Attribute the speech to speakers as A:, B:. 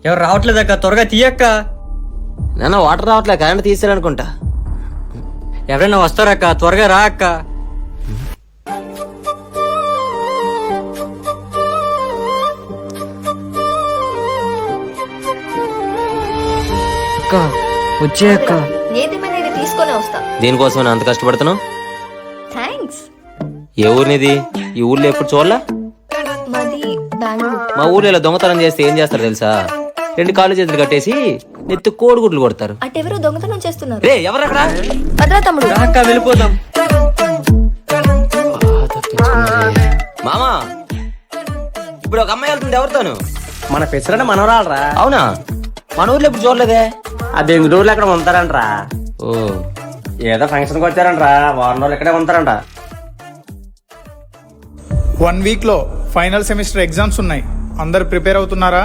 A: ఎవరు రావట్లేదక్క, త్వరగా తీయక్క.
B: నాన్న వాటర్ రావట్లే, కరెంట్ తీసారనుకుంటా.
A: ఎవరైనా వస్తారక్క, త్వరగా రా అక్క. అక్క వచ్చే అక్క.
C: ఏదేమైనా ఇది తీసుకొని వస్తా.
B: దీనికోసం నేను అంత కష్టపడుతున్నావు.
C: థ్యాంక్స్.
B: ఏ ఊరినిది? ఈ ఊర్లో ఎప్పుడు చూడలా?
C: మాది బెంగళూరు.
B: మా ఊర్లో ఇలా దొంగతనం చేస్తే ఏం చేస్తారు తెలుసా? 2 కాళ్ళు చేతులు కట్టేసి నెత్తి కోడిగుడ్లు కొడతారు.
C: అటెవరో దొంగతనం చేస్తున్నారు.
B: రే ఎవరక్కడ?
C: భద్రా తమ్ముడు.
A: రా అక్క, వెళ్ళిపోదాం.
B: మామా, ఇప్పుడు ఒక అమ్మాయి వెళ్తుంది, ఎవరితోను?
D: మన పెసరన్న మనవరాలరా.
B: అవునా? మన ఊర్లో ఎప్పుడు చూడలేదే.
D: ఆ బెంగళూరులో ఎక్కడ ఉంటారంట్రా.
B: ఓ,
D: ఏదో ఫంక్షన్కి వచ్చారంట్రా, వారం రోజులు ఇక్కడే ఉంటారంట.
E: 1 వీక్ లో ఫైనల్ సెమిస్టర్ ఎగ్జామ్స్ ఉన్నాయి. అందరు ప్రిపేర్ అవుతున్నారా?